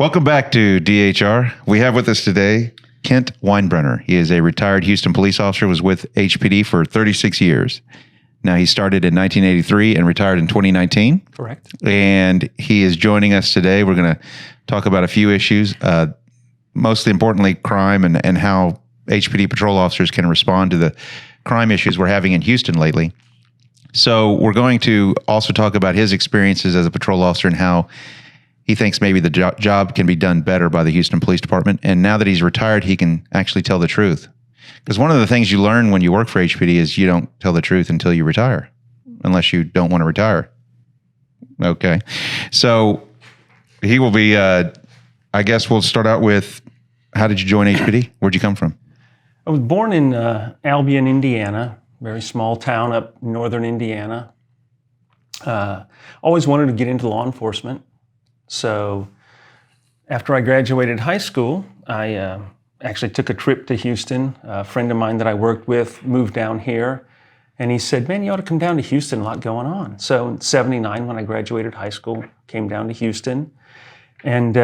Welcome back to DHR. We have with us today Kent Winebrenner. He is a retired Houston police officer, was with HPD for 36 years. Now, he started in 1983 and retired in 2019. Correct. And he is joining us today. We're going to talk about a few issues, mostly importantly, crime and how HPD patrol officers can respond to the crime issues we're having in Houston lately. So we're going to also talk about his experiences as a patrol officer and how he thinks maybe the job can be done better by the Houston Police Department. And now that he's retired, he can actually tell the truth. Because one of the things you learn when you work for HPD is you don't tell the truth until you retire, unless you don't want to retire. Okay. So he will be, I guess we'll start out with, how did you join HPD? Where'd you come from? I was born in Albion, Indiana, very small town up northern Indiana. Always wanted to get into law enforcement. So after I graduated high school, I actually took a trip to Houston. A friend of mine that I worked with moved down here, and he said, man, you ought to come down to Houston, a lot going on. So in '79, when I graduated high school, came down to Houston and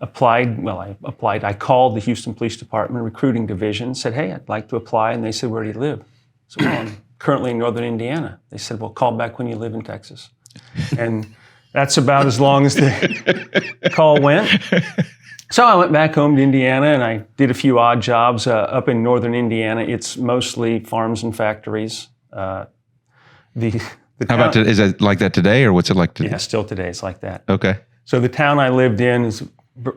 applied. I called the Houston Police Department recruiting division, said, hey, I'd like to apply. And they said, where do you live? So well, I'm currently in northern Indiana. They said, well, call back when you live in Texas. And that's about as long as the call went. So I went back home to Indiana and I did a few odd jobs up in northern Indiana. It's mostly farms and factories. How about, is it like that today, or what's it like today? Yeah, still today it's like that. Okay. So the town I lived in is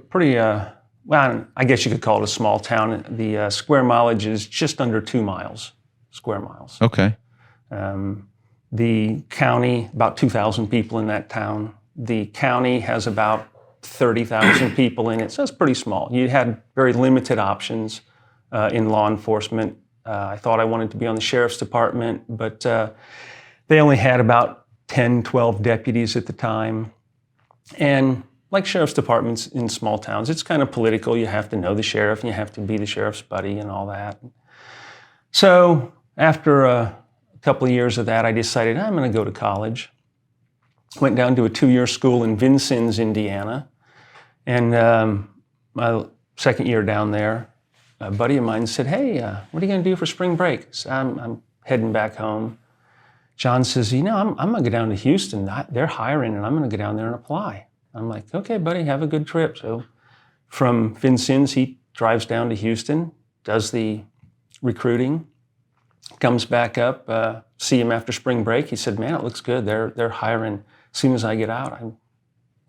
pretty, well, I guess you could call it a small town. The square mileage is just under 2 miles, square miles. Okay. The county, about 2,000 people in that town. The county has about 30,000 people in it, so it's pretty small. You had very limited options in law enforcement. I thought I wanted to be on the sheriff's department, but they only had about 10, 12 deputies at the time. And like sheriff's departments in small towns, it's kind of political. You have to know the sheriff, and you have to be the sheriff's buddy and all that. So after a couple of years of that, I decided I'm going to go to college. Went down to a 2-year school in Vincennes, Indiana. And my second year down there, a buddy of mine said, hey, what are you going to do for spring break? So I'm heading back home. John says, I'm going to go down to Houston. They're hiring, and I'm going to go down there and apply. I'm like, okay, buddy, have a good trip. So from Vincennes, he drives down to Houston, does the recruiting, comes back up, see him after spring break. He said, man, it looks good. They're hiring. As soon as I get out,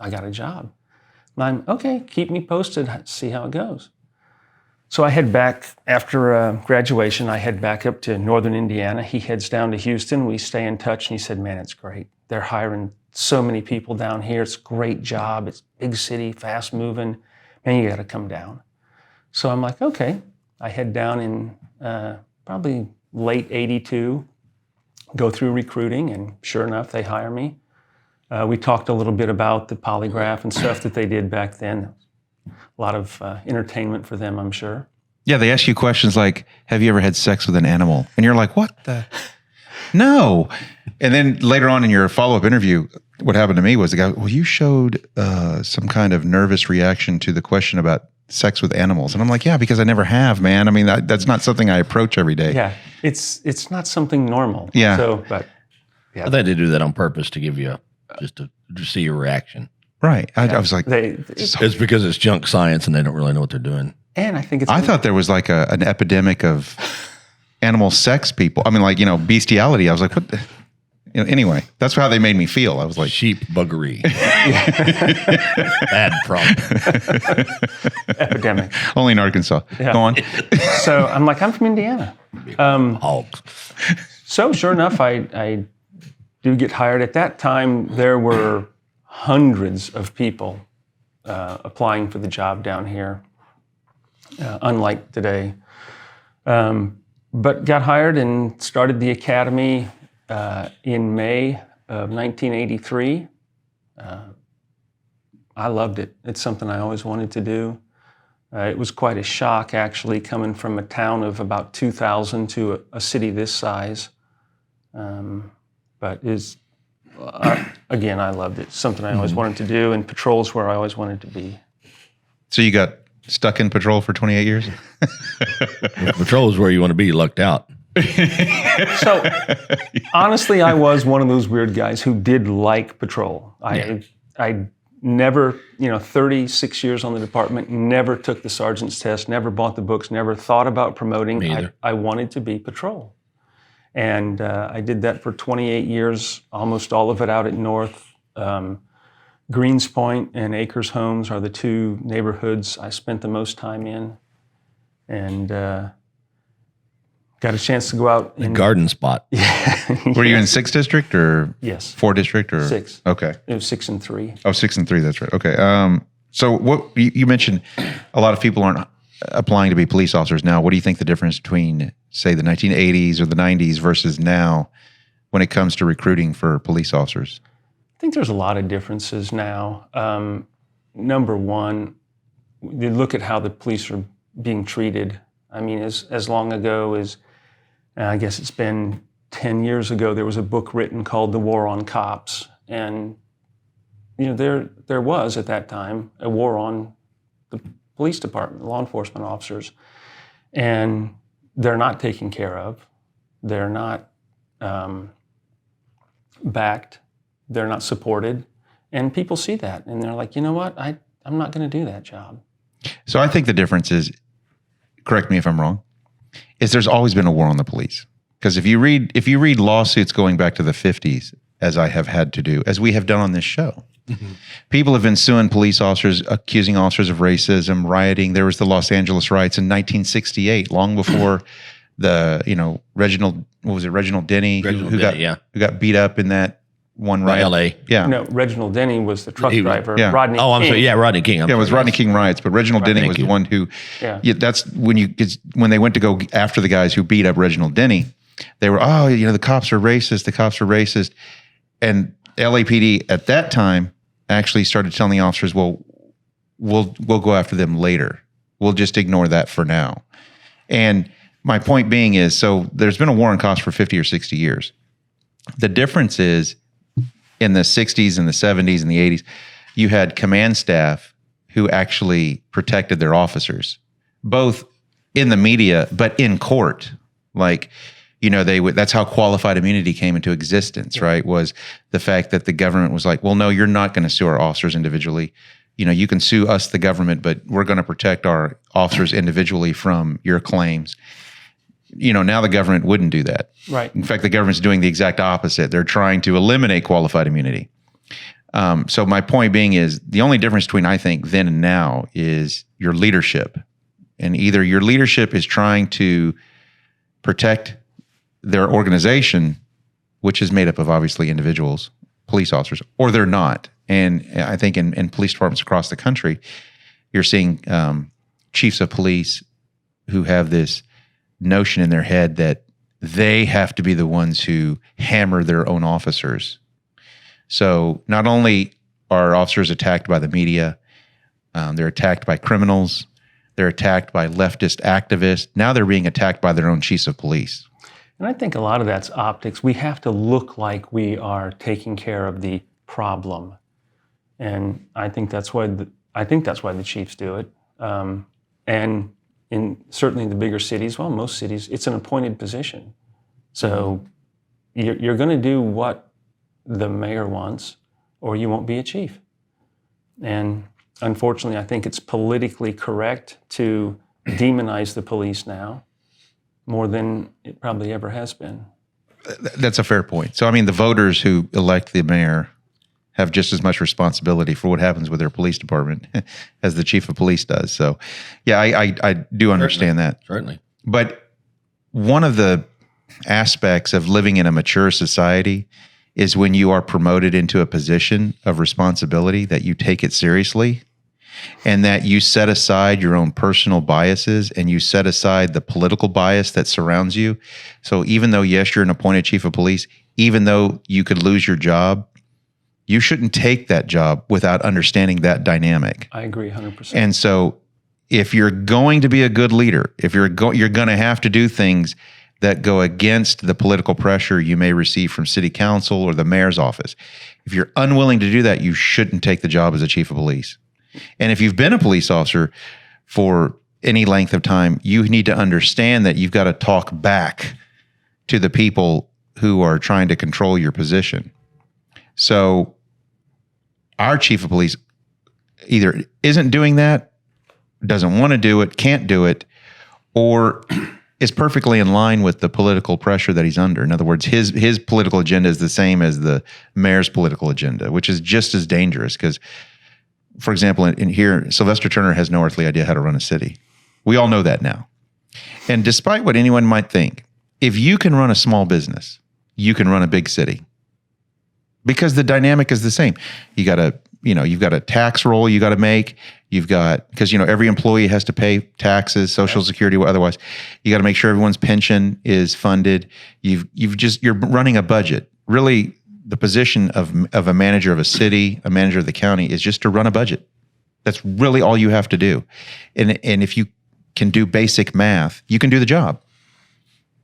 I got a job. And I'm, okay, keep me posted, see how it goes. So I head back, after graduation, I head back up to northern Indiana. He heads down to Houston. We stay in touch, and he said, man, it's great. They're hiring so many people down here. It's a great job. It's big city, fast moving. Man, you got to come down. So I'm like, okay. I head down in probably late '82, go through recruiting, and sure enough, they hire me. We talked a little bit about the polygraph and stuff that they did back then. A lot of entertainment for them, I'm sure. Yeah, they ask you questions like, have you ever had sex with an animal? And you're like, what the? No. And then later on in your follow-up interview, what happened to me was the guy, well, you showed some kind of nervous reaction to the question about sex with animals. And I'm like, yeah, because I never have, man. I mean, that's not something I approach every day. Yeah, it's not something normal. Yeah. So, but yeah. I think they do that on purpose to give you just to see your reaction. Right. I was like, it's because it's junk science and they don't really know what they're doing. And I think I thought there was like an epidemic of animal sex people. I mean, like, bestiality. I was like, what the? Anyway, that's how they made me feel. I was like, sheep buggery. Bad problem. Epidemic. Only in Arkansas. Yeah. Go on. So I'm like, I'm from Indiana. Hogs. So sure enough, I do get hired. At that time, there were hundreds of people applying for the job down here, unlike today. But got hired and started the academy in May of 1983. I loved it. It's something I always wanted to do. It was quite a shock, actually, coming from a town of about 2,000 to a city this size. But again, I loved it. Something I always wanted to do, and patrols where I always wanted to be. So you got stuck in patrol for 28 years? Patrol is where you want to be, lucked out. So honestly, I was one of those weird guys who did like patrol. I never, 36 years on the department, never took the sergeant's test, never bought the books, never thought about promoting. Me either. I wanted to be patrol. And I did that for 28 years, almost all of it out at North. Greens Point and Acres Homes are the two neighborhoods I spent the most time in. And got a chance to go out. The garden spot. Were you in 6th District or Yes. 4th District? Or 6. Okay. It was 6 and 3. Oh, 6 and 3, that's right. Okay. So what you mentioned, a lot of people aren't applying to be police officers now. What do you think the difference between, say, the 1980s or the 90s versus now when it comes to recruiting for police officers? I think there's a lot of differences now. Number one, you look at how the police are being treated. I mean, as long ago as, I guess it's been 10 years ago, there was a book written called The War on Cops. And, there was at that time a war on the police department, law enforcement officers. And they're not taken care of. They're not backed. They're not supported. And people see that. And they're like, you know what? I'm not going to do that job. So I think the difference is, correct me if I'm wrong, is there's always been a war on the police. Because if you read lawsuits going back to the 50s, as I have had to do, as we have done on this show, people have been suing police officers, accusing officers of racism, rioting. There was the Los Angeles riots in 1968, long before the, Reginald Denny, who got beat up in that one riot. L.A. Yeah. No, Reginald Denny was the truck driver. Yeah. Rodney Oh, I'm King. sorry. Yeah, Rodney King. It was Rodney King riots, but Reginald Denny was the one who. Yeah. That's when they went to go after the guys who beat up Reginald Denny. They were, the cops are racist. The cops are racist, and LAPD at that time actually started telling the officers, "Well, we'll go after them later. We'll just ignore that for now." And my point being is, so there's been a war on cops for 50 or 60 years. The difference is, in the 60s and the 70s and the 80s, you had command staff who actually protected their officers, both in the media, but in court. Like, that's how qualified immunity came into existence, right? Was the fact that the government was like, well, no, you're not going to sue our officers individually. You can sue us, the government, but we're going to protect our officers individually from your claims. Now the government wouldn't do that. Right. In fact, the government's doing the exact opposite. They're trying to eliminate qualified immunity. So my point being is, the only difference between, I think, then and now is your leadership. And either your leadership is trying to protect their organization, which is made up of obviously individuals, police officers, or they're not. And I think in police departments across the country, you're seeing chiefs of police who have this notion in their head that they have to be the ones who hammer their own officers. So not only are officers attacked by the media, they're attacked by criminals, they're attacked by leftist activists. Now they're being attacked by their own chiefs of police. And I think a lot of that's optics. We have to look like we are taking care of the problem. And I think that's why the chiefs do it. And certainly in the bigger cities, well, most cities, it's an appointed position. So you're going to do what the mayor wants, or you won't be a chief. And unfortunately, I think it's politically correct to demonize the police now more than it probably ever has been. That's a fair point. So, I mean, the voters who elect the mayor have just as much responsibility for what happens with their police department as the chief of police does. So, yeah, I do understand that. Certainly. But one of the aspects of living in a mature society is when you are promoted into a position of responsibility, that you take it seriously and that you set aside your own personal biases and you set aside the political bias that surrounds you. So even though, yes, you're an appointed chief of police, even though you could lose your job, you shouldn't take that job without understanding that dynamic. I agree 100%. And so if you're going to be a good leader, if you're going to have to do things that go against the political pressure you may receive from city council or the mayor's office. If you're unwilling to do that, you shouldn't take the job as a chief of police. And if you've been a police officer for any length of time, you need to understand that you've got to talk back to the people who are trying to control your position. So our chief of police either isn't doing that, doesn't want to do it, can't do it, or is perfectly in line with the political pressure that he's under. In other words, his political agenda is the same as the mayor's political agenda, which is just as dangerous because, for example, in here, Sylvester Turner has no earthly idea how to run a city. We all know that now. And despite what anyone might think, if you can run a small business, you can run a big city because the dynamic is the same. You've got a tax roll you got to make. Because every employee has to pay taxes, Social Security, otherwise. You got to make sure everyone's pension is funded. You're running a budget. Really, the position of a manager of a city, a manager of the county, is just to run a budget. That's really all you have to do. And if you can do basic math, you can do the job.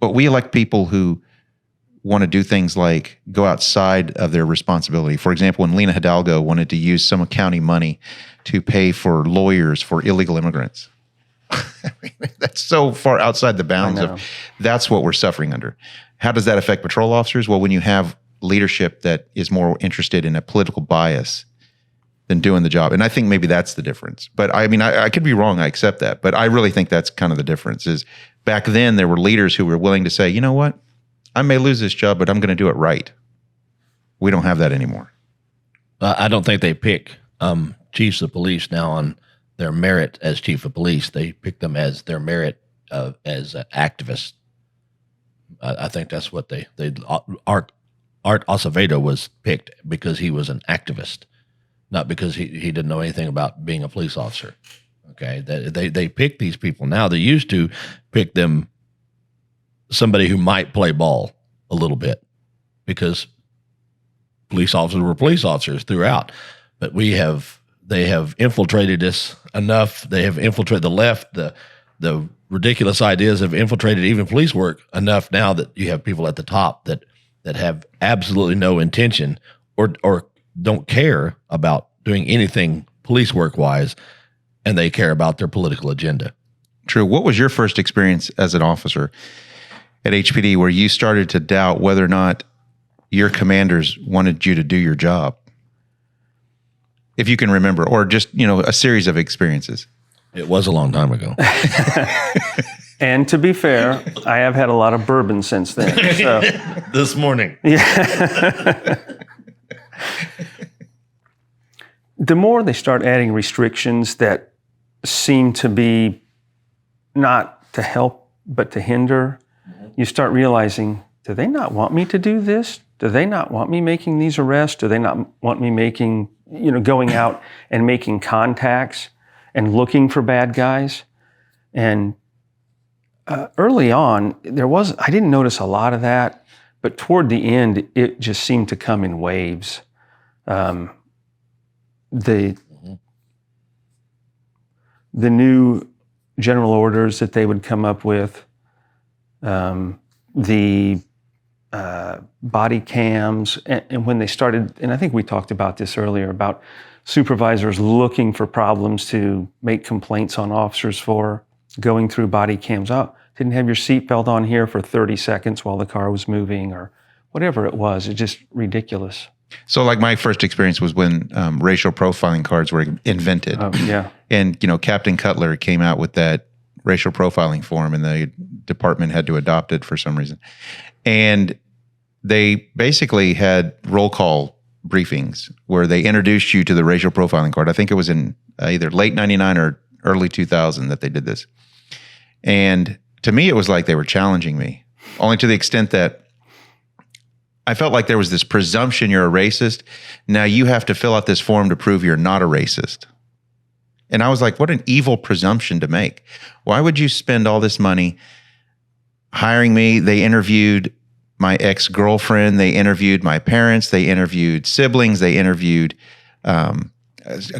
But we elect people who want to do things like go outside of their responsibility. For example, when Lena Hidalgo wanted to use some county money to pay for lawyers for illegal immigrants. I mean, that's so far outside the bounds of that's what we're suffering under. How does that affect patrol officers? Well, when you have leadership that is more interested in a political bias than doing the job. And I think maybe that's the difference. But I mean, I could be wrong. I accept that. But I really think that's kind of the difference is back then there were leaders who were willing to say, you know what? I may lose this job, but I'm going to do it right. We don't have that anymore. I don't think they pick chiefs of police now on their merit as chief of police. They pick them as their merit as activists. I think that's what they Art Acevedo was picked because he was an activist, not because he didn't know anything about being a police officer. Okay, they pick these people now. They used to pick them somebody who might play ball a little bit because police officers were police officers throughout. But they have infiltrated us enough. They have infiltrated the left. The ridiculous ideas have infiltrated even police work enough now that you have people at the top that have absolutely no intention or don't care about doing anything police work wise, and they care about their political agenda. True. What was your first experience as an officer at HPD where you started to doubt whether or not your commanders wanted you to do your job? If you can remember, or just, a series of experiences. It was a long time ago. And to be fair, I have had a lot of bourbon since then. So. This morning. Yeah. The more they start adding restrictions that seem to be not to help but to hinder, you start realizing, do they not want me to do this? Do they not want me making these arrests? Do they not want me going out and making contacts and looking for bad guys? And early on, I didn't notice a lot of that, but toward the end, it just seemed to come in waves. The new general orders that they would come up with, the body cams, and when they started, and I think we talked about this earlier, about supervisors looking for problems to make complaints on officers for, going through body cams. Oh, didn't have your seatbelt on here for 30 seconds while the car was moving, or whatever it was. It's just ridiculous. So like my first experience was when racial profiling cards were invented. Yeah. And, Captain Cutler came out with that racial profiling form and the department had to adopt it for some reason. And they basically had roll call briefings where they introduced you to the racial profiling card. I think it was in either late 99 or early 2000 that they did this. And to me, it was like they were challenging me, only to the extent that I felt like there was this presumption you're a racist. Now you have to fill out this form to prove you're not a racist. And I was like, what an evil presumption to make. Why would you spend all this money hiring me? They interviewed my ex-girlfriend. They interviewed my parents. They interviewed siblings. They interviewed a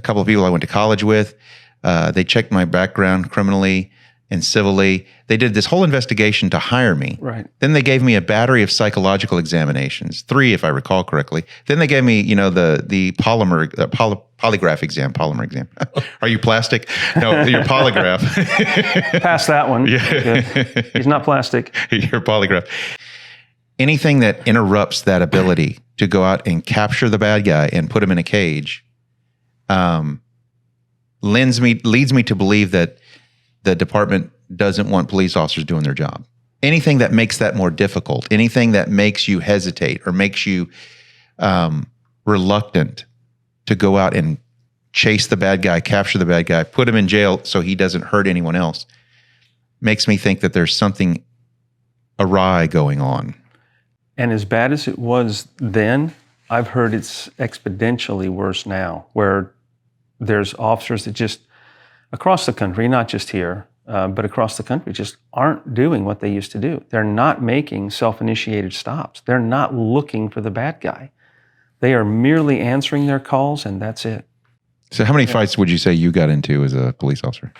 couple of people I went to college with. They checked my background criminally. and civilly. They did this whole investigation to hire me. Right. Then they gave me a battery of psychological examinations, 3 if I recall correctly. Then they gave me, the polygraph exam. Polymer exam. Are you plastic? No, your polygraph. Pass that one. Yeah. Good. He's not plastic. Your polygraph. Anything that interrupts that ability to go out and capture the bad guy and put him in a cage, leads me to believe that the department doesn't want police officers doing their job. Anything that makes that more difficult, anything that makes you hesitate or makes you reluctant to go out and chase the bad guy, capture the bad guy, put him in jail so he doesn't hurt anyone else, makes me think that there's something awry going on. And as bad as it was then, I've heard it's exponentially worse now, where there's officers that just, across the country, not just here, but across the country, just aren't doing what they used to do. They're not making self-initiated stops. They're not looking for the bad guy. They are merely answering their calls, and that's it. So how many fights would you say you got into as a police officer?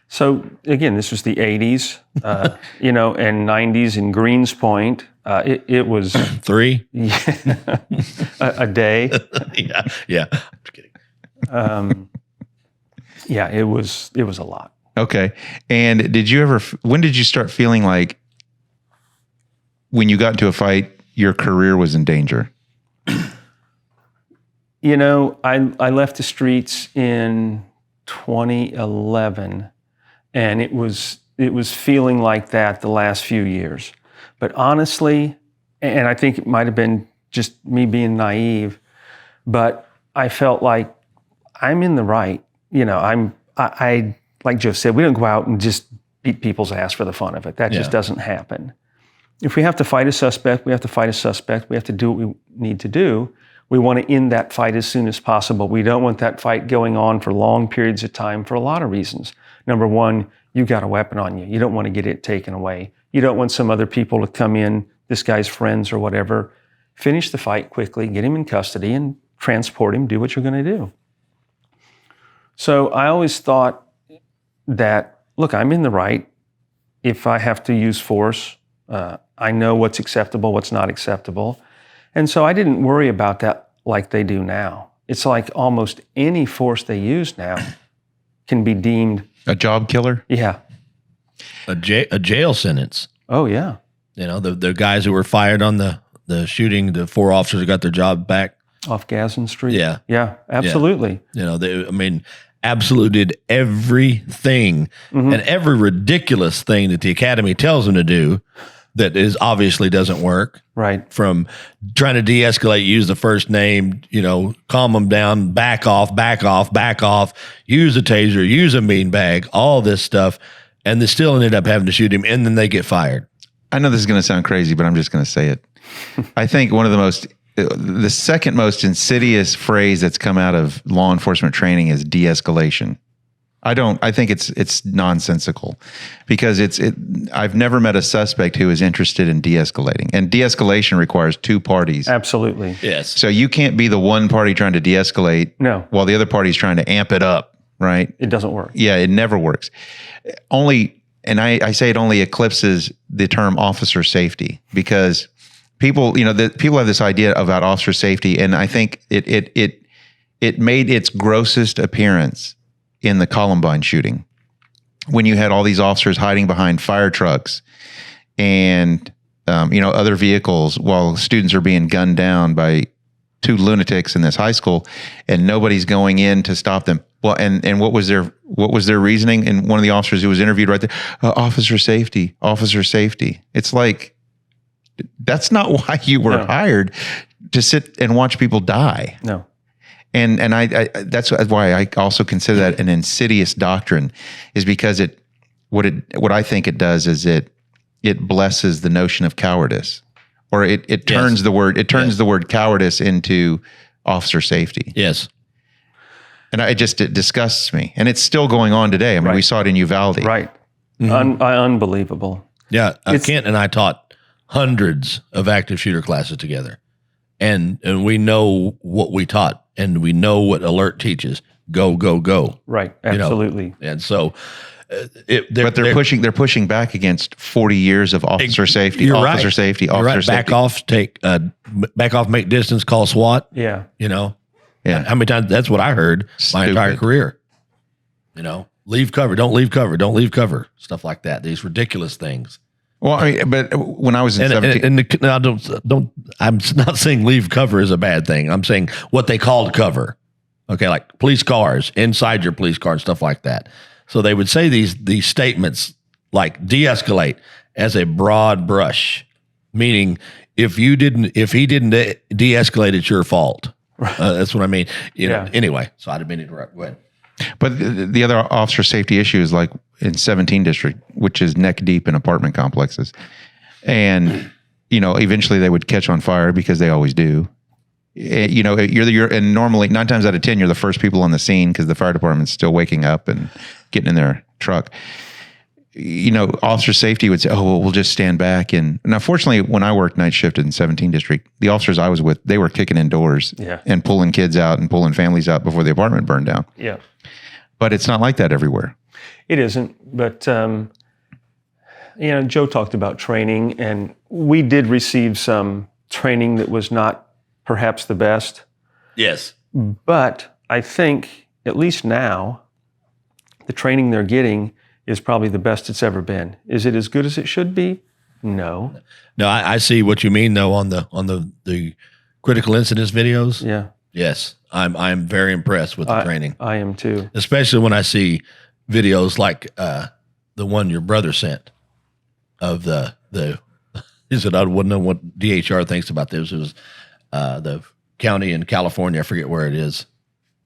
So again, this was the 80s, and 90s in Greens Point. It was 3 a day. yeah. I'm just kidding. It was a lot. Okay. And when did you start feeling like when you got into a fight, your career was in danger? I left the streets in 2011, and it was feeling like that the last few years. But honestly, and I think it might have been just me being naive, but I felt like I'm in the right. I like Joe said, we don't go out and just beat people's ass for the fun of it. That just doesn't happen. If we have to fight a suspect, we have to fight a suspect. We have to do what we need to do. We want to end that fight as soon as possible. We don't want that fight going on for long periods of time for a lot of reasons. Number one, you got a weapon on you. You don't want to get it taken away. You don't want some other people to come in, this guy's friends or whatever, finish the fight quickly, get him in custody and transport him, do what you're going to do. So I always thought that, look, I'm in the right. If I have to use force, I know what's acceptable, what's not acceptable. And so I didn't worry about that like they do now. It's like almost any force they use now can be deemed a job killer. Yeah. A jail sentence. Oh, yeah. The guys who were fired on the shooting, the 4 officers who got their job back. Off Gadsden Street. Yeah. Yeah, absolutely. Yeah. Absolutely did everything and every ridiculous thing that the academy tells them to do that is obviously doesn't work. Right. From trying to de-escalate, use the first name, calm them down, back off, use a taser, use a beanbag, all this stuff. And they still ended up having to shoot him, and then they get fired. I know this is going to sound crazy, but I'm just going to say it. I think the second most insidious phrase that's come out of law enforcement training is de-escalation. I think it's nonsensical because I've never met a suspect who is interested in de-escalating, and de-escalation requires 2 parties. Absolutely. Yes. So you can't be the one party trying to de-escalate while the other party's trying to amp it up, right? It doesn't work. Yeah, it never works. I say it only eclipses the term officer safety because people have this idea about officer safety, and I think it made its grossest appearance in the Columbine shooting, when you had all these officers hiding behind fire trucks and other vehicles while students are being gunned down by 2 lunatics in this high school, and nobody's going in to stop them. Well, and what was their reasoning? And one of the officers who was interviewed right there, officer safety. It's like, that's not why you were hired, to sit and watch people die. No. And I that's why I also consider that an insidious doctrine, is because what I think it does is it blesses the notion of cowardice, or it turns the word cowardice into officer safety. Yes. And it disgusts me, and it's still going on today. I mean, we saw it in Uvalde. Right. Unbelievable. Yeah, Kent and I taught hundreds of active shooter classes together, and we know what we taught, and we know what alert teaches. go, go, go. Right. you know? Absolutely. And so, But they're pushing back against 40 years of officer safety, You're officer right. safety, You're officer right. safety. Back off, make distance, call SWAT. Yeah. You know, Yeah. how many times? That's what I heard my entire Stupid. career. You know, leave cover, don't leave cover, don't leave cover, stuff like that. These ridiculous things. Well, I mean, but when I was in 17, Now don't. I'm not saying leave cover is a bad thing. I'm saying what they called cover. Okay, like police cars, inside your police car, and stuff like that. So they would say these statements like de-escalate as a broad brush, meaning if he didn't de-escalate, it's your fault. That's what I mean. You know. Anyway, so I didn't mean to interrupt. Go ahead. but the other officer safety issue is like in 17 district, which is neck deep in apartment complexes. And, eventually they would catch on fire because they always do. And normally 9 times out of 10, you're the first people on the scene because the fire department's still waking up and getting in their truck. Officer safety would say, oh, well, we'll just stand back. And now, fortunately, when I worked night shift in 17 district, the officers I was with, they were kicking in doors and pulling kids out and pulling families out before the apartment burned down. Yeah. But it's not like that everywhere. It isn't. But, Joe talked about training, and we did receive some training that was not perhaps the best. Yes. But I think, at least now, the training they're getting is probably the best it's ever been. Is it as good as it should be? No. No, I see what you mean though on the critical incidents videos. Yeah. Yes, I'm very impressed with the training. I am too. Especially when I see videos like the one your brother sent of the he said I wouldn't know what DHR thinks about this. It was the county in California, I forget where it is,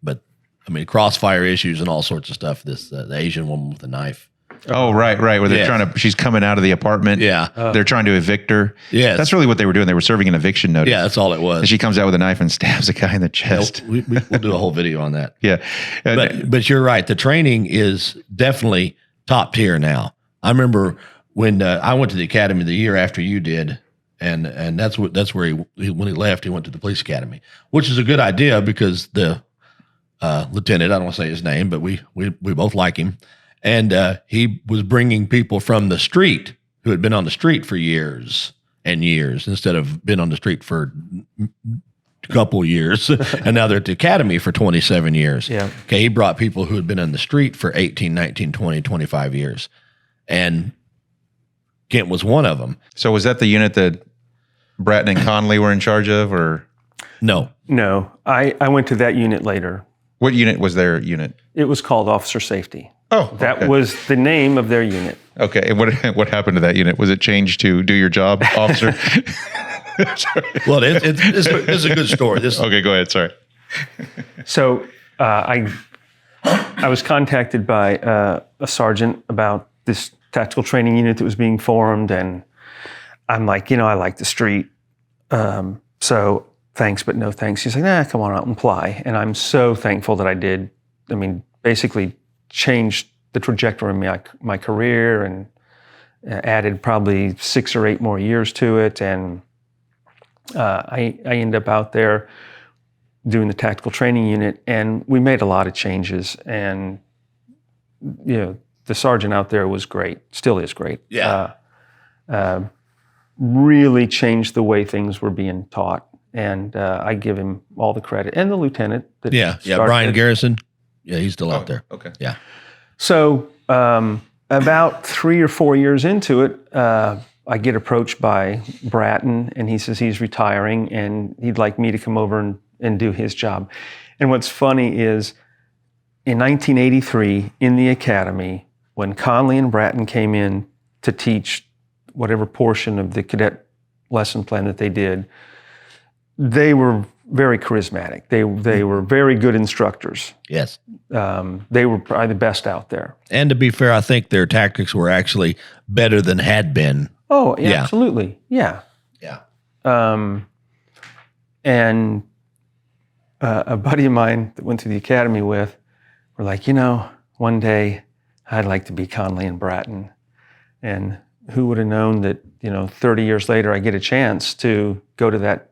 but I mean crossfire issues and all sorts of stuff. This the Asian woman with the knife. Oh, right. Where they're she's coming out of the apartment. Yeah. They're trying to evict her. Yes. That's really what they were doing. They were serving an eviction notice. Yeah, that's all it was. And she comes out with a knife and stabs a guy in the chest. We'll do a whole video on that. Yeah. But you're right. The training is definitely top tier now. I remember when I went to the academy the year after you did, and that's where when he left, he went to the police academy, which is a good idea because the lieutenant, I don't want to say his name, but we both like him. And he was bringing people from the street who had been on the street for years and years instead of been on the street for a couple of years. And now they're at the academy for 27 years. Yeah. Okay. He brought people who had been on the street for 18, 19, 20, 25 years. And Kent was one of them. So was that the unit that Bratton and Conley were in charge of, or? No. No. I went to that unit later. What unit was their unit? It was called Officer Safety. Oh, That was the name of their unit. Okay. And what happened to that unit? Was it changed to do your job, officer? Well, it's a good story. Okay, go ahead. Sorry. So I was contacted by a sergeant about this tactical training unit that was being formed, and I'm like, I like the street, so thanks, but no thanks. He's like, nah, come on out and apply. And I'm so thankful that I did. I mean, basically changed the trajectory of my career and added probably 6 or 8 more years to it. And I ended up out there doing the tactical training unit, and we made a lot of changes. And, the sergeant out there was great, still is great. Yeah. Really changed the way things were being taught. And I give him all the credit. And the lieutenant. That started Brian it. Garrison. Yeah, he's still out there. Okay. Yeah. So about 3 or 4 years into it, I get approached by Bratton, and he says he's retiring and he'd like me to come over and do his job. And what's funny is in 1983 in the academy, when Conley and Bratton came in to teach whatever portion of the cadet lesson plan that they did, they were very charismatic. They were very good instructors. Yes. They were probably the best out there. And to be fair, I think their tactics were actually better than had been. Oh, yeah, Yeah. absolutely. Yeah. Yeah. And a buddy of mine that went to the academy with were like, one day I'd like to be Conley and Bratton. And who would have known that, 30 years later I get a chance to go to that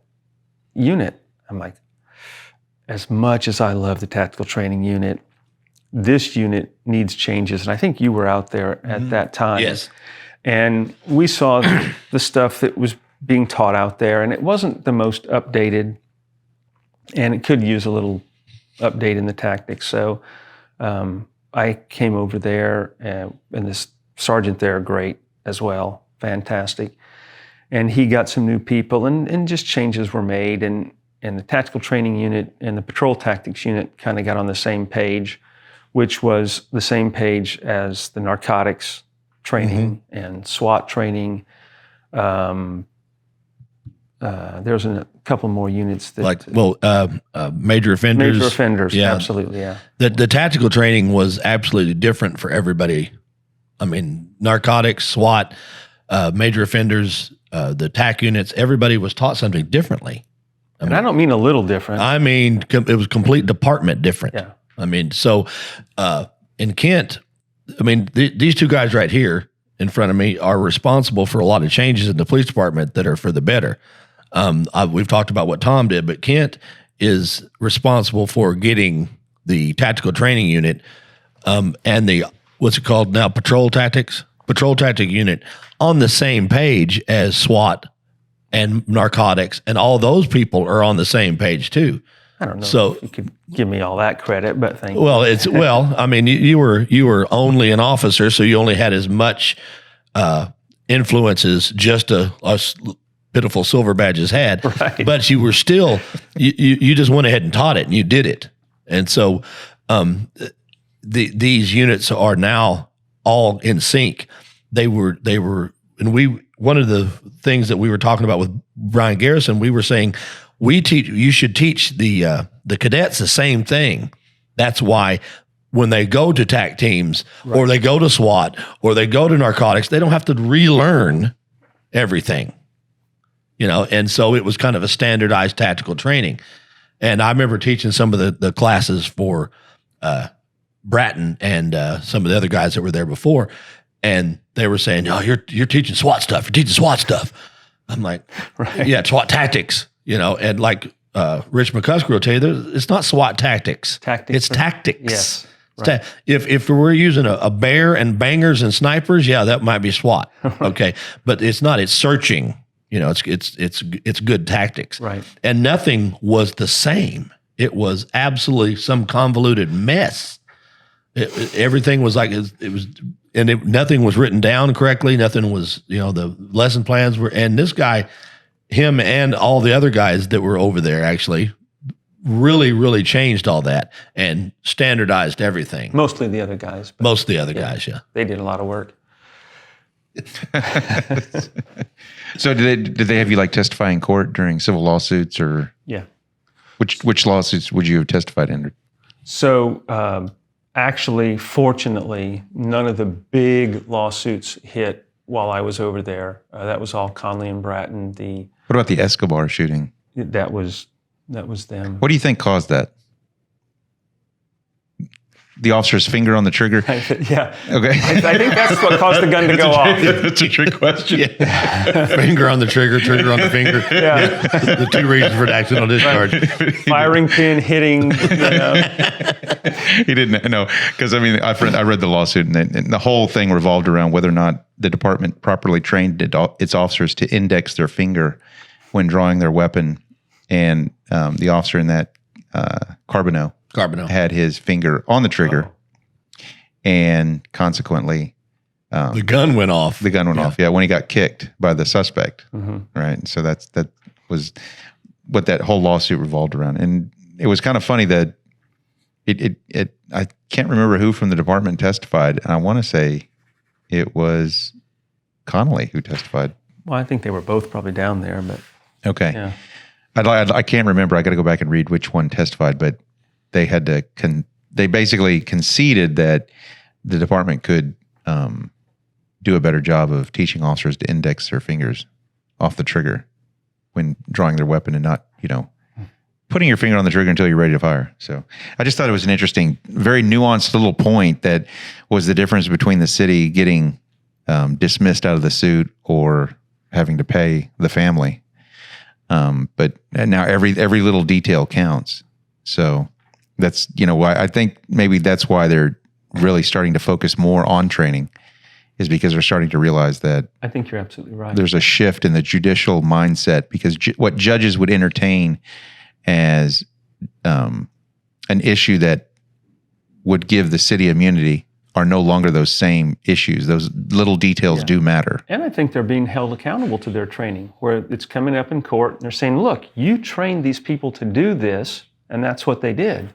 unit. I'm like, as much as I love the tactical training unit, this unit needs changes. And I think you were out there at that time. Yes. And we saw the stuff that was being taught out there, and it wasn't the most updated, and it could use a little update in the tactics. So I came over there, and this sergeant there, great as well, fantastic. And he got some new people, and just changes were made, and the tactical training unit and the patrol tactics unit kind of got on the same page, which was the same page as the narcotics training and SWAT training. There's a couple more units that major offenders. Major offenders, absolutely, yeah. The tactical training was absolutely different for everybody. I mean, narcotics, SWAT, major offenders, the TAC units, everybody was taught something differently. I don't mean a little different. I mean, it was complete department different. Yeah. I mean, so in Kent, I mean, these two guys right here in front of me are responsible for a lot of changes in the police department that are for the better. We've talked about what Tom did, but Kent is responsible for getting the tactical training unit and the, what's it called now, patrol tactic unit on the same page as SWAT and narcotics, and all those people are on the same page too. I don't know if you could give me all that credit, but thank you. Well, I mean, you were only an officer, so you only had as much influence as just us pitiful silver badges had. Right. But you were still, you just went ahead and taught it, and you did it. And so these units are now all in sync. They were, and one of the things that we were talking about with Brian Garrison, we were saying, you should teach the cadets the same thing. That's why when they go to TAC teams, right, or they go to SWAT, or they go to narcotics, they don't have to relearn everything, and so it was kind of a standardized tactical training. And I remember teaching some of the classes for Bratton and some of the other guys that were there before, and they were saying, "Oh, you're teaching SWAT stuff. You're teaching SWAT stuff." I'm like, right. Yeah, SWAT tactics. And like Rich McCusker will tell you, it's not SWAT tactics. It's tactics. Yes. Right. If we're using a bear and bangers and snipers, yeah, that might be SWAT. Okay, but it's not. It's searching. It's good tactics. Right. And nothing was the same. It was absolutely some convoluted mess. Everything was like it was, and nothing was written down correctly. Nothing was. The lesson plans were, and this guy. Him and all the other guys that were over there actually really, really changed all that and standardized everything. Mostly the other guys. Most of the other guys, yeah. They did a lot of work. So did they have you testify in court during civil lawsuits, or? Yeah. Which lawsuits would you have testified in? So actually, fortunately, none of the big lawsuits hit while I was over there. That was all Conley and Bratton. What about the Escobar shooting? That was them. What do you think caused that? The officer's finger on the trigger? Yeah. Okay. I think that's what caused the gun to go off. That's a trick question. Yeah. Finger on the trigger on the finger. Yeah. The two reasons for the accidental discharge. Right. Firing pin hitting. He didn't know, because I read the lawsuit, and the whole thing revolved around whether or not the department properly trained its officers to index their finger when drawing their weapon, and the officer in that Carbonneau had his finger on the trigger, and consequently the gun went off. The gun went off. Yeah, when he got kicked by the suspect. Mm-hmm. Right. And so that was what that whole lawsuit revolved around, and it was kind of funny that I can't remember who from the department testified, and I want to say it was Connolly who testified. Well, I think they were both probably down there, but okay. Yeah. I can't remember. I got to go back and read which one testified, but they had to. They basically conceded that the department could do a better job of teaching officers to index their fingers off the trigger when drawing their weapon, and not, putting your finger on the trigger until you're ready to fire. So I just thought it was an interesting, very nuanced little point that was the difference between the city getting dismissed out of the suit or having to pay the family. But now every little detail counts. So that's, why I think maybe that's why they're really starting to focus more on training, is because they're starting to realize that I think you're absolutely right. there's a shift in the judicial mindset, because what judges would entertain as an issue that would give the city immunity are no longer those same issues. Those little details do matter. And I think they're being held accountable to their training, where it's coming up in court and they're saying, look, you trained these people to do this, and that's what they did.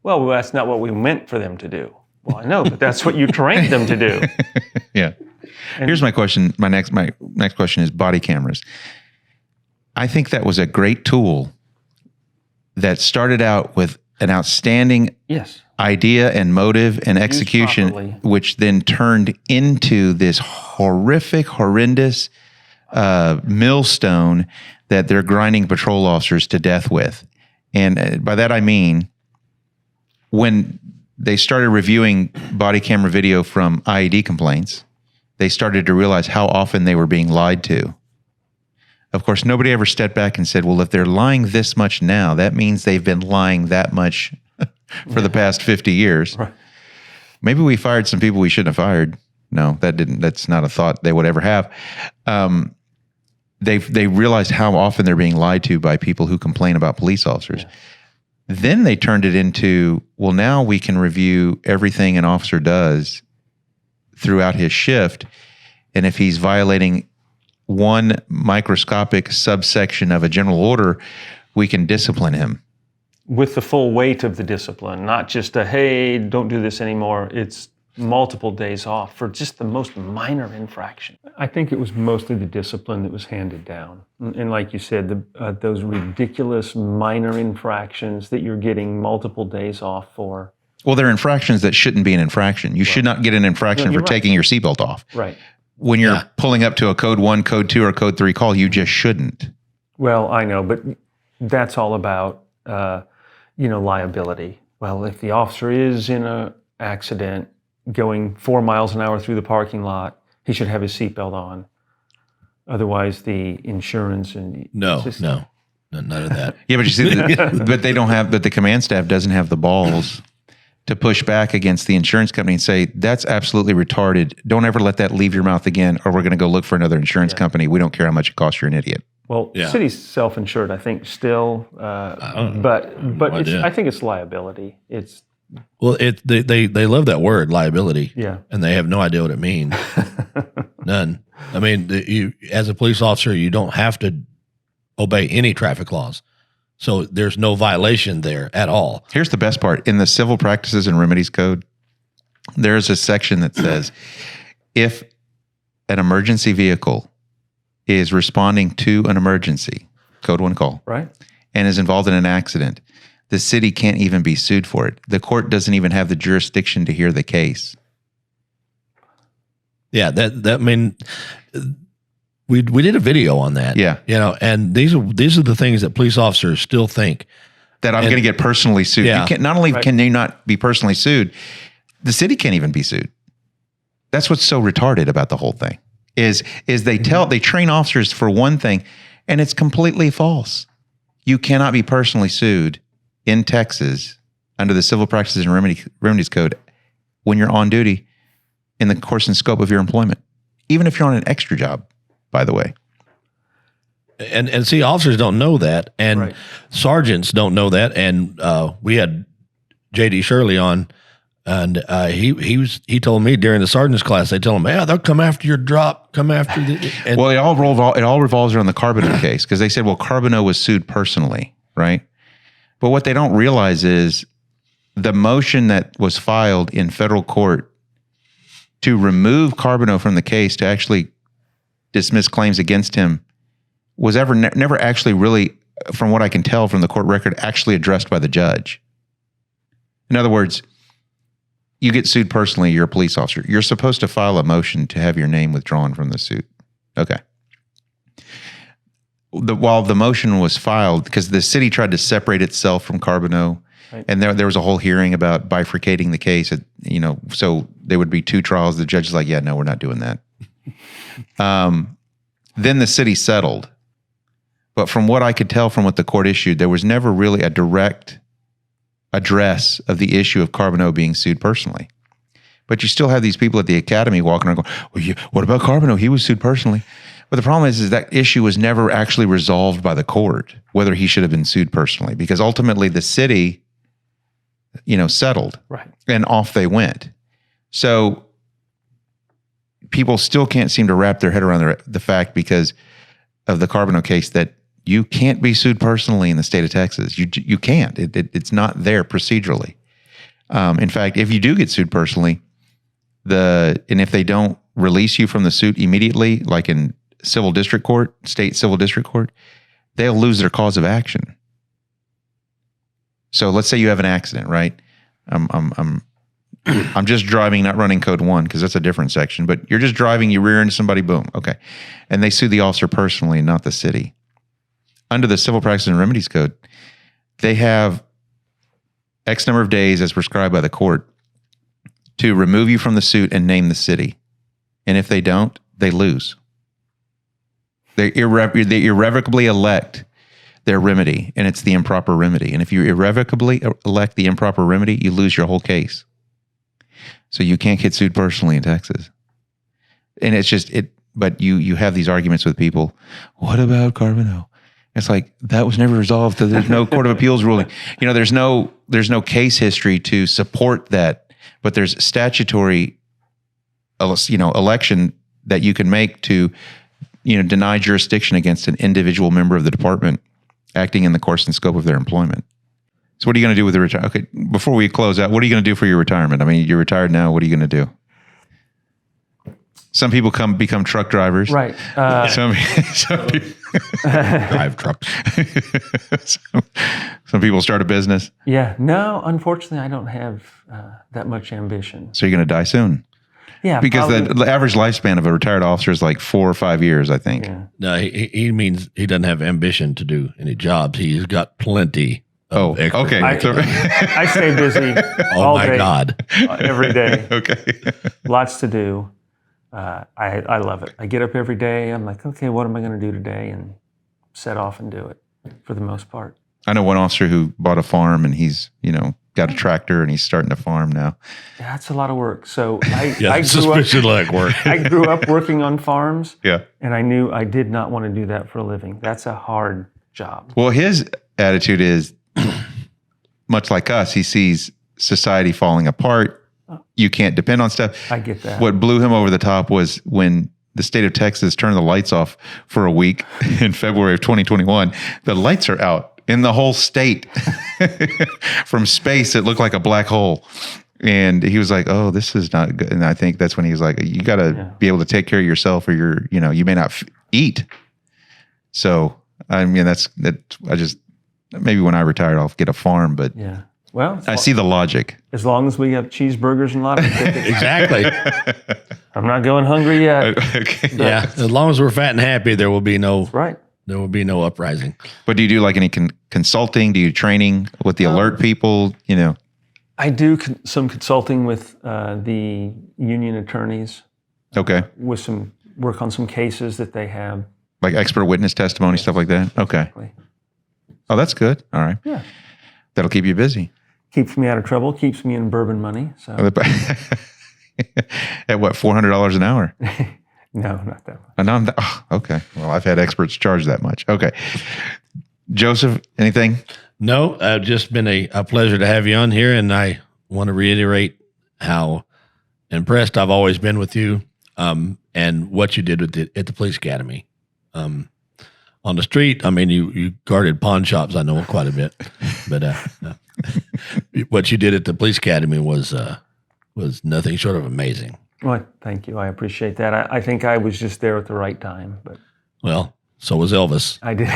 Well, that's not what we meant for them to do. Well, I know, but that's what you trained them to do. Yeah. Here's my question. My next question is body cameras. I think that was a great tool that started out with an outstanding idea and motive and execution, which then turned into this horrendous millstone that they're grinding patrol officers to death with. And by that I mean, when they started reviewing body camera video from IED complaints, they started to realize how often they were being lied to. Of course, nobody ever stepped back and said, well, if they're lying this much now, that means they've been lying that much for the past 50 years. Right. Maybe we fired some people we shouldn't have fired. No, that's not a thought they would ever have. They realized how often they're being lied to by people who complain about police officers. Yeah. Then they turned it into, well, now we can review everything an officer does throughout his shift. And if he's violating one microscopic subsection of a general order, we can discipline him. With the full weight of the discipline, not just a, hey, don't do this anymore. It's multiple days off for just the most minor infraction. I think it was mostly the discipline that was handed down. And like you said, those ridiculous minor infractions that you're getting multiple days off for. Well, they're infractions that shouldn't be an infraction. You should not get an infraction for taking your seatbelt off. Right. When you're pulling up to a code 1, code 2, or code 3 call, you just shouldn't. Well, I know, but that's all about, liability. Well, if the officer is in an accident going 4 miles an hour through the parking lot, he should have his seatbelt on. Otherwise, the insurance and none of that. Yeah, but you see, but the command staff doesn't have the balls to push back against the insurance company and say, that's absolutely retarded. Don't ever let that leave your mouth again, or we're going to go look for another insurance company. We don't care how much it costs. You're an idiot. Well, city's self-insured, I think, still, but I think it's liability. It's they love that word, liability. Yeah, and they have no idea what it means. None. I mean, you as a police officer, you don't have to obey any traffic laws, so there's no violation there at all. Here's the best part: in the Civil Practices and Remedies Code, there's a section that says if an emergency vehicle is responding to an emergency, code 1 call, right, and is involved in an accident, the city can't even be sued for it. The court doesn't even have the jurisdiction to hear the case. Yeah, that I mean, we did a video on that. Yeah, and these are the things that police officers still think that I'm going to get personally sued. Yeah. You can't, not only can you not be personally sued, the city can't even be sued. That's what's so retarded about the whole thing. Is they train officers for one thing, and it's completely false. You cannot be personally sued in Texas under the Civil Practices and Remedies Code when you're on duty in the course and scope of your employment, even if you're on an extra job, by the way. And see, officers don't know that, and sergeants don't know that. And we had J.D. Shirley on. And he told me during the sergeant's class, they tell him, yeah, they'll come after your drop, come after the. And well, it all revolves around the Carbonneau case, because they said, well, Carbonneau was sued personally, right? But what they don't realize is the motion that was filed in federal court to remove Carbonneau from the case, to actually dismiss claims against him, was never actually really, from what I can tell from the court record, actually addressed by the judge. In other words, you get sued personally, you're a police officer. You're supposed to file a motion to have your name withdrawn from the suit. Okay. While the motion was filed, because the city tried to separate itself from Carbonneau, and there was a whole hearing about bifurcating the case, so there would be 2 trials. The judge is like, yeah, no, we're not doing that. Then the city settled. But from what I could tell from what the court issued, there was never really a direct address of the issue of Carbonneau being sued personally. But you still have these people at the academy walking around going, well, what about Carbonneau? He was sued personally. But the problem is that issue was never actually resolved by the court, whether he should have been sued personally, because ultimately the city, settled. Right. And off they went. So people still can't seem to wrap their head around the fact, because of the Carbonneau case, that you can't be sued personally in the state of Texas. You can't. It's not there procedurally. In fact, if you do get sued personally, and if they don't release you from the suit immediately, like in civil district court, state civil district court, they'll lose their cause of action. So let's say you have an accident, right? I'm just driving, not running code 1, because that's a different section, but you're just driving, you rear into somebody, boom. Okay. And they sue the officer personally, not the city. Under the Civil Practice and Remedies Code, they have X number of days as prescribed by the court to remove you from the suit and name the city. And if they don't, they lose. They irrevocably elect their remedy, and it's the improper remedy. And if you irrevocably elect the improper remedy, you lose your whole case. So you can't get sued personally in Texas. And it's just, but you have these arguments with people. What about Carbonneau? It's like, that was never resolved. There's no court of appeals ruling. There's no case history to support that, but there's statutory, election that you can make to, deny jurisdiction against an individual member of the department acting in the course and scope of their employment. So what are you going to do with the retirement? Okay, before we close out, what are you going to do for your retirement? I mean, you're retired now. What are you going to do? Some people become truck drivers. Right. Some people Drive trucks. some people start a business. Yeah. No, unfortunately, I don't have that much ambition. So you're going to die soon. Yeah. Because probably. the average lifespan of a retired officer is like 4 or 5 years, I think. Yeah. No, he means he doesn't have ambition to do any jobs. He's got plenty. Oh, extra okay. I stay busy Oh all my day, God. every day. Okay. Lots to do. I love it. I get up every day. I'm like, okay, what am I going to do today? And set off and do it for the most part. I know one officer who bought a farm, and he's, got a tractor, and he's starting to farm now. Yeah, that's a lot of work. So I grew suspicion like work. I grew up working on farms. Yeah. And I knew I did not want to do that for a living. That's a hard job. Well, his attitude is much like us. He sees society falling apart. You can't depend on stuff. I get that. What blew him over the top was when the state of Texas turned the lights off for a week in February of 2021. The lights are out in the whole state. From space, it looked like a black hole. And he was like, oh, this is not good. And I think that's when he was like, you got to be able to take care of yourself, or you may not eat. So, I mean, maybe when I retired, I'll get a farm, but Yeah. Well, I see the logic. as long as we have cheeseburgers and lottery tickets, Exactly. I'm not going hungry yet. Okay. Yeah. As long as we're fat and happy, there will be no Right. uprising. But do you do like any consulting? Do you training with the alert people? I do some consulting with the union attorneys, Okay. with some work on some cases that they have. Like expert witness testimony, stuff like that? Okay. Oh, that's good. All right. Yeah. That'll keep you busy. Keeps me out of trouble, keeps me in bourbon money. So At what, $400 an hour? no, not that much. And okay. Well, I've had experts charge that much. Okay. Joseph, anything? No, just been a pleasure to have you on here. And I want to reiterate how impressed I've always been with you and what you did at the police academy. On the street, I mean, you guarded pawn shops, I know, quite a bit. But what you did at the police academy was nothing short of amazing. Well, thank you. I appreciate that. I think I was just there at the right time, but Well, so was Elvis. I did.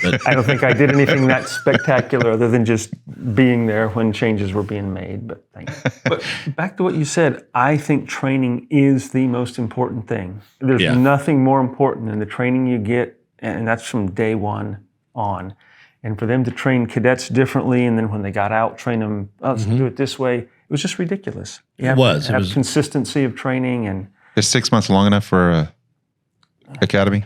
But I don't think I did anything that spectacular other than just being there when changes were being made. But thank you. But back to what you said, I think training is the most important thing. There's nothing more important than the training you get, and that's from day one on. And for them to train cadets differently, and then when they got out, train them, let's do it this way, it was just ridiculous. You have to have consistency of training. And Is 6 months long enough for a academy?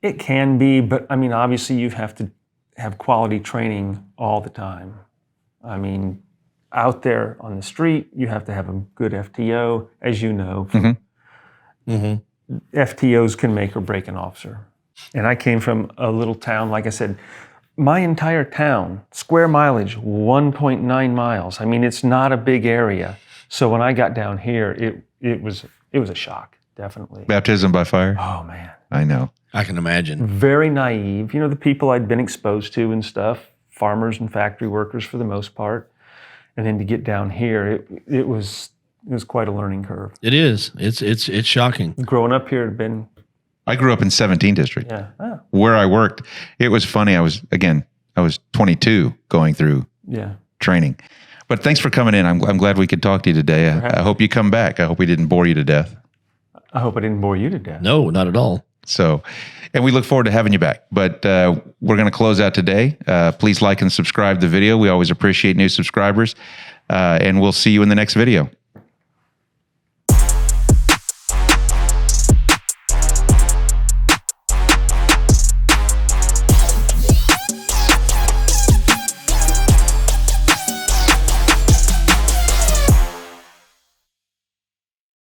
it can be, but I mean, obviously you have to have quality training all the time. I mean, out there on the street, you have to have a good FTO, as you know. FTOs can make or break an officer. And I came from a little town, like I said, my entire town, square mileage, 1.9 miles. I mean, it's not a big area. So when I got down here, it was a shock, definitely. Baptism by fire? Oh, man. I know. I can imagine. Very naive. You know, the people I'd been exposed to and stuff, farmers and factory workers for the most part. And then to get down here, it was quite a learning curve. It is. It's shocking. Growing up here had been... I grew up in 17th District. Yeah. Oh. Where I worked, it was funny. I was 22 going through training. But thanks for coming in. I'm glad we could talk to you today. I hope you come back. I hope we didn't bore you to death. I hope I didn't bore you to death. No, not at all. So, and we look forward to having you back. But we're going to close out today. Please like and subscribe the video. We always appreciate new subscribers. And we'll see you in the next video.